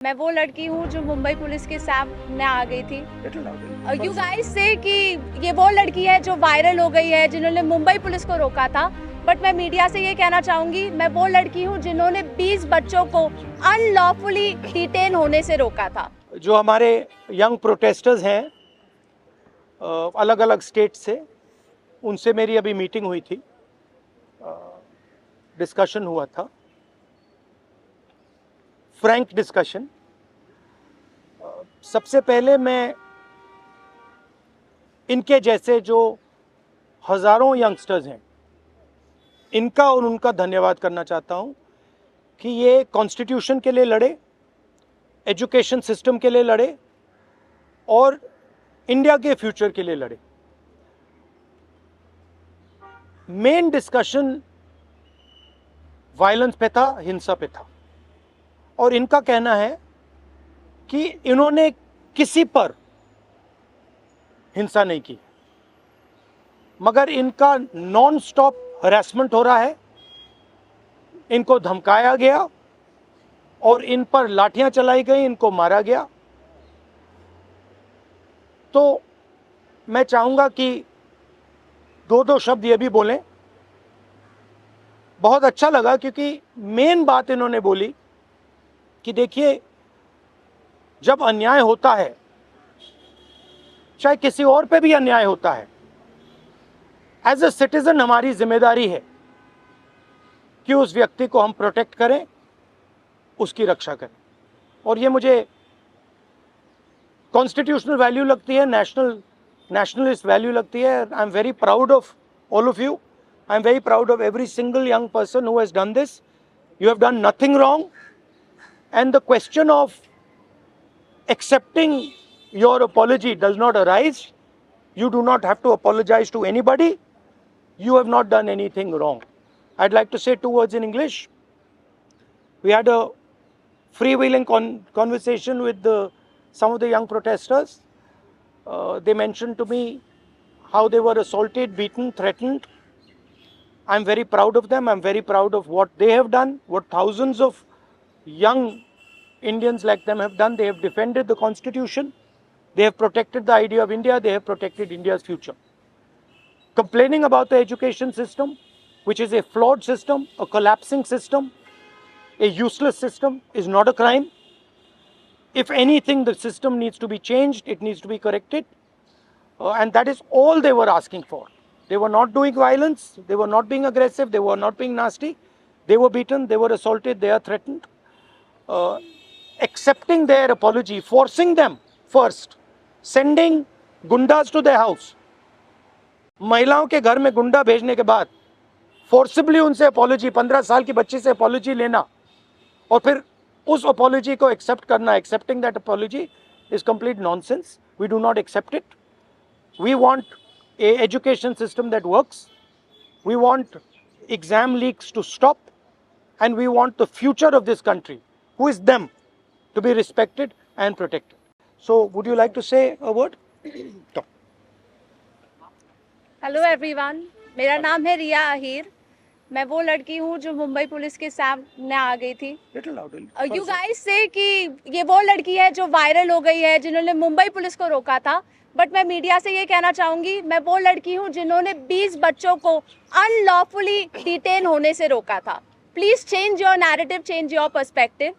मैं वो लड़की हूँ जो मुंबई पुलिस के सामने आ गई थी। यू गाइस से कि ये वो लड़की है जो वायरल हो गई है, जिन्होंने मुंबई पुलिस को रोका था। बट मैं मीडिया से ये कहना चाहूंगी, मैं वो लड़की हूँ जिन्होंने 20 बच्चों को अनलॉफुली डिटेन होने से रोका था। जो हमारे यंग प्रोटेस्टर्स हैं अलग अलग स्टेट से, उनसे मेरी अभी मीटिंग हुई थी, डिस्कशन हुआ था, फ्रैंक डिस्कशन। सबसे पहले मैं इनके जैसे जो हज़ारों यंगस्टर्स हैं, इनका और उनका धन्यवाद करना चाहता हूं कि ये कॉन्स्टिट्यूशन के लिए लड़े, एजुकेशन सिस्टम के लिए लड़े और इंडिया के फ्यूचर के लिए लड़े। मेन डिस्कशन वायलेंस पे था, हिंसा पे था, और इनका कहना है कि इन्होंने किसी पर हिंसा नहीं की, मगर इनका नॉन स्टॉप हरासमेंट हो रहा है, इनको धमकाया गया और इन पर लाठियां चलाई गई, इनको मारा गया। तो मैं चाहूंगा कि दो शब्द ये भी बोलें। बहुत अच्छा लगा क्योंकि मेन बात इन्होंने बोली कि देखिए, जब अन्याय होता है, चाहे किसी और पे भी अन्याय होता है, एज ए सिटीजन हमारी जिम्मेदारी है कि उस व्यक्ति को हम प्रोटेक्ट करें, उसकी रक्षा करें। और ये मुझे कॉन्स्टिट्यूशनल वैल्यू लगती है, नेशनलिस्ट वैल्यू लगती है। I am very proud of all of you. I am very proud of every single young person who has done this. You have done nothing wrong. And the question of accepting your apology does not arise. You do not have to apologize to anybody. You have not done anything wrong. I'd like to say 2 words in English. We had a freewheeling conversation with some of the young protesters. They mentioned to me how they were assaulted, beaten, threatened. I'm very proud of them. I'm very proud of what they have done, what thousands of young Indians like them have done. They have defended the Constitution. They have protected the idea of India. They have protected India's future. Complaining about the education system, which is a flawed system, a collapsing system, a useless system, is not a crime. If anything, the system needs to be changed. It needs to be corrected. And that is all they were asking for. They were not doing violence, they were not being aggressive, they were not being nasty. They were beaten, they were assaulted, they are threatened. Accepting their apology, forcing them first, sending gundas to their house. महिलाओं के घर में गुंडा भेजने के बाद forcibly उनसे apology, 15 साल की बच्ची से अपॉलॉजी लेना और फिर उस अपॉलॉजी को एक्सेप्ट करना, accepting that apology is complete nonsense. We do not accept it. We want a education system that works. We want exam leaks to stop, and we want the future of this country, who is them, to be respected and protected. So would you like to say a word? Hello everyone, मेरा नाम है रिया अहीर. मैं वो लड़की हूँ जो Mumbai police के सामने आ गई थी. यू गाइस से कि ये वो लड़की है जो वायरल हो गई है, जिन्होंने मुंबई पुलिस को रोका था. बट मैं मीडिया से ये कहना चाहूंगी, मैं वो लड़की हूँ जिन्होंने 20 बच्चों को अनलॉफुली डिटेन होने से रोका था. Please change your narrative, change your perspective.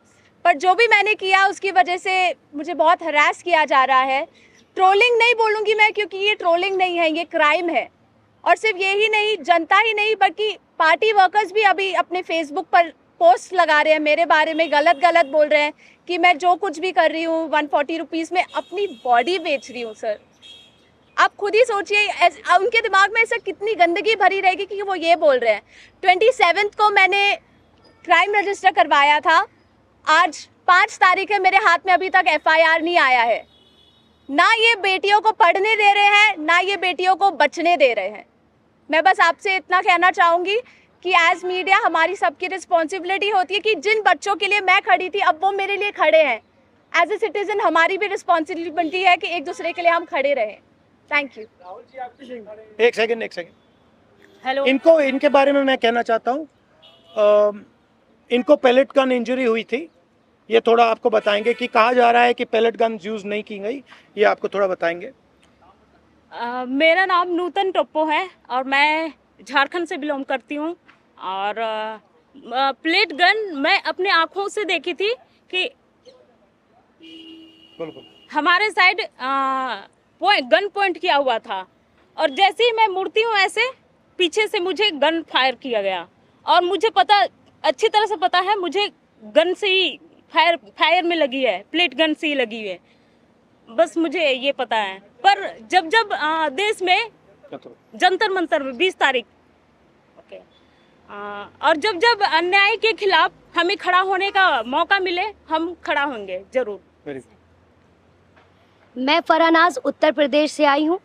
पर जो भी मैंने किया उसकी वजह से मुझे बहुत हरास किया जा रहा है. ट्रोलिंग नहीं बोलूँगी मैं, क्योंकि ये ट्रोलिंग नहीं है, ये क्राइम है. और सिर्फ यही नहीं, जनता ही नहीं बल्कि पार्टी वर्कर्स भी अभी अपने फेसबुक पर पोस्ट लगा रहे हैं, मेरे बारे में गलत बोल रहे हैं कि मैं जो कुछ भी कर रही हूँ 140 रुपीज़ में अपनी बॉडी बेच रही हूँ. सर, आप खुद ही सोचिए, उनके दिमाग में ऐसा कितनी गंदगी भरी रहेगी कि वो ये बोल रहे हैं. 27 को मैंने क्राइम रजिस्टर करवाया था. आज 5 तारीख है, मेरे हाथ में अभी तक FIR नहीं आया है. ना ये बेटियों को पढ़ने दे रहे हैं, ना ये बेटियों को बचने दे रहे हैं. मैं बस आपसे इतना कहना चाहूँगी कि एज मीडिया हमारी सबकी रिस्पॉन्सिबिलिटी होती है कि जिन बच्चों के लिए मैं खड़ी थी अब वो मेरे लिए खड़े हैं. एज ए सिटीजन हमारी भी रिस्पॉन्सिबिलिटी है कि एक दूसरे के लिए हम खड़े रहें. Thank you. एक सेकंड. हेलो, इनके बारे में मैं कहना चाहता हूँ. इनको पैलेट गन इंजरी हुई थी. ये थोड़ा आपको बताएंगे कि कहा जा रहा है कि पैलेट गन्स यूज़ नहीं की गई, ये आपको थोड़ा बताएंगे। मेरा नाम नूतन टोप्पो है और मैं झारखंड से बिलोंग करती हूँ। और प्लेट गन मैं अपने आँखों से देखी थी कि हमारे साइड गन पॉइंट किया हुआ था, और जैसे ही मैं मुड़ती हूँ ऐसे पीछे से मुझे गन फायर किया गया, और मुझे पता अच्छी तरह से पता है मुझे गन से ही फायर में लगी है, प्लेट गन से ही लगी है, बस मुझे ये पता है। पर जब देश में जंतर मंतर में 20 तारीख और जब अन्याय के खिलाफ हमें खड़ा होने का मौका मिले, हम खड़ा होंगे जरूर। मैं फरानाज उत्तर प्रदेश से आई हूँ।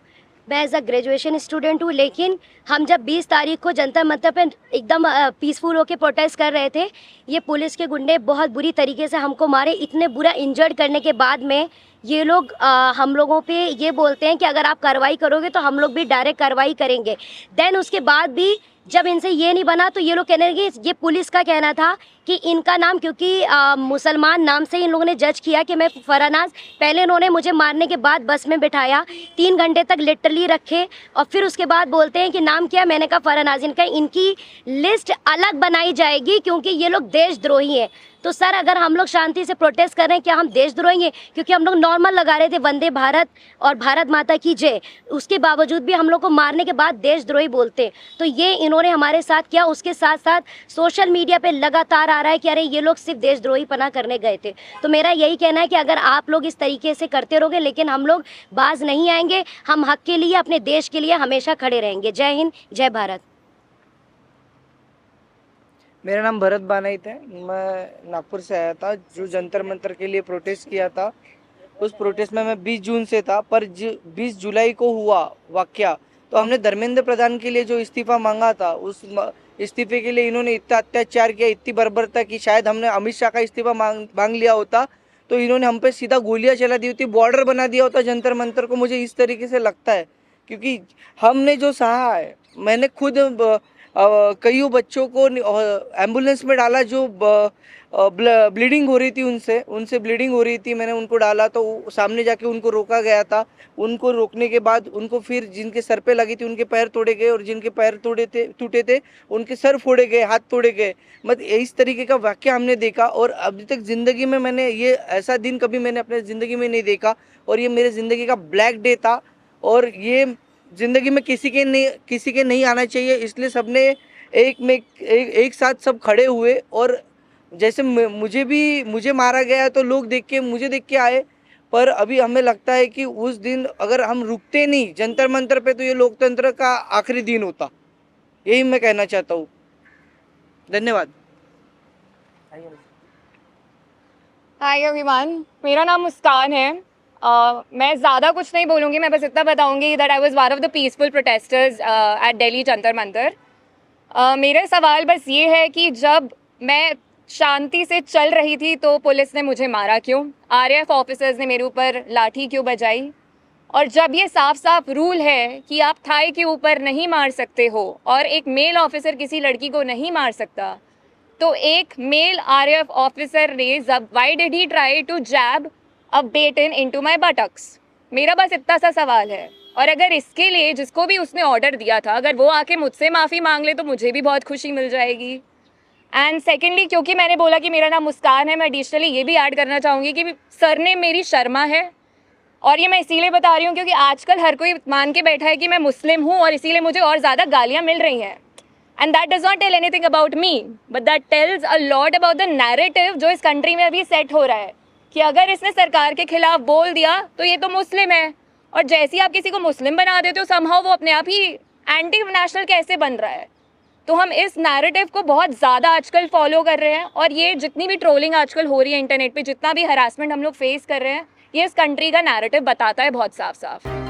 मैं एज अ ग्रेजुएशन स्टूडेंट हूँ, लेकिन हम जब 20 तारीख को जंतर मंतर पे एकदम पीसफुल होके प्रोटेस्ट कर रहे थे, ये पुलिस के गुंडे बहुत बुरी तरीके से हमको मारे। इतने बुरा इंजर्ड करने के बाद में ये लोग हम लोगों पे ये बोलते हैं कि अगर आप कार्रवाई करोगे तो हम लोग भी डायरेक्ट कार्रवाई करेंगे। देन उसके बाद भी जब इनसे ये नहीं बना तो ये लोग कहने लगे, ये पुलिस का कहना था कि इनका नाम क्योंकि मुसलमान नाम से इन लोगों ने जज किया कि मैं फरानाज। पहले इन्होंने मुझे मारने के बाद बस में बिठाया, 3 घंटे तक लिटरली रखे, और फिर उसके बाद बोलते हैं कि नाम क्या। मैंने कहा फरानाज। इनकी लिस्ट अलग बनाई जाएगी क्योंकि ये लोग देशद्रोही हैं। तो सर, अगर हम लोग शांति से प्रोटेस्ट कर रहे हैं, क्या हम देशद्रोही हैं? क्योंकि हम लोग नॉर्मल लगा रहे थे वंदे भारत और भारत माता की जय, उसके बावजूद भी हम लोग को मारने के बाद देशद्रोही बोलते। तो ये इन्होंने हमारे साथ किया। उसके साथ साथ सोशल मीडिया पे लगातार आ रहा है कि अरे ये लोग सिर्फ देशद्रोही पना करने गए थे। तो मेरा यही कहना है कि अगर आप लोग इस तरीके से करते रहोगे, लेकिन हम लोग बाज नहीं आएंगे। हम हक के लिए, अपने देश के लिए हमेशा खड़े रहेंगे। जय हिंद, जय भारत। मेरा नाम भरत बानाइत है। मैं नागपुर से आया था जो जंतर मंतर के लिए प्रोटेस्ट किया था। उस प्रोटेस्ट में मैं 20 जून से था, पर 20 जुलाई को हुआ वाकया, तो हमने धर्मेंद्र प्रधान के लिए जो इस्तीफा मांगा था, उस इस्तीफे के लिए इन्होंने इतना अत्याचार किया, इतनी बर्बरता की। शायद हमने अमित शाह का इस्तीफा मांग लिया होता तो इन्होंने हम पे सीधा गोलियां चला दी होती, बॉर्डर बना दिया होता जंतर मंतर को। मुझे इस तरीके से लगता है क्योंकि हमने जो सहा है, मैंने खुद कई बच्चों को एम्बुलेंस में डाला जो ब्लीडिंग हो रही थी, उनसे ब्लीडिंग हो रही थी। मैंने उनको डाला तो सामने जाके उनको रोका गया था। उनको रोकने के बाद उनको फिर जिनके सर पे लगी थी उनके पैर तोड़े गए, और जिनके पैर टूटे थे उनके सर फोड़े गए, हाथ तोड़े गए। मतलब इस तरीके का वाक्य हमने देखा, और अभी तक ज़िंदगी में मैंने ये ऐसा दिन कभी मैंने अपने ज़िंदगी में नहीं देखा, और ये मेरे ज़िंदगी का ब्लैक डे था, और ये ज़िंदगी में किसी के नहीं आना चाहिए। इसलिए सबने एक साथ सब खड़े हुए, और जैसे मुझे मारा गया तो लोग मुझे देख के आए, पर अभी हमें लगता है कि उस दिन अगर हम रुकते नहीं जंतर मंतर पे तो ये लोकतंत्र का आखिरी दिन होता। यही मैं कहना चाहता हूँ। धन्यवाद। हाय एवरीवन, मेरा नाम मुस्कान है। मैं ज़्यादा कुछ नहीं बोलूँगी, मैं बस इतना बताऊँगी that I was one of the peaceful protesters at Delhi Jantar Mantar. मेरा सवाल बस ये है कि जब मैं शांति से चल रही थी तो पुलिस ने मुझे मारा क्यों? आरएएफ ऑफिसर्स ने मेरे ऊपर लाठी क्यों बजाई? और जब ये साफ साफ रूल है कि आप थाई के ऊपर नहीं मार सकते हो और एक मेल ऑफिसर किसी लड़की को नहीं मार सकता, तो एक मेल आरएएफ ऑफिसर ने why did he try to jab a baton into my buttocks? मेरा बस इतना सा सवाल है। और अगर इसके लिए जिसको भी उसने ऑर्डर दिया था, अगर वो आके मुझसे माफ़ी मांग ले तो मुझे भी बहुत खुशी मिल जाएगी। एंड सेकेंडली, क्योंकि मैंने बोला कि मेरा नाम मुस्कान है, मैं एडिशनली ये भी ऐड करना चाहूँगी कि सरनेम मेरी शर्मा है। और ये मैं इसीलिए बता रही हूँ क्योंकि आजकल हर कोई मान के बैठा है कि मैं मुस्लिम हूँ, और इसीलिए मुझे और ज़्यादा गालियाँ मिल रही हैं। And that does not tell anything about me, but that tells a lot about the narrative जो इस कंट्री में अभी सेट हो रहा है कि अगर इसने सरकार के खिलाफ बोल दिया तो ये तो मुस्लिम है, और जैसे ही आप किसी को मुस्लिम बना देते हो समहाउ वो अपने आप ही एंटी नेशनल कैसे बन रहा है। तो हम इस नैरेटिव को बहुत ज़्यादा आजकल फॉलो कर रहे हैं, और ये जितनी भी ट्रोलिंग आजकल हो रही है इंटरनेट पे, जितना भी हरासमेंट हम लोग फेस कर रहे हैं, ये इस कंट्री का नैरेटिव बताता है बहुत साफ साफ।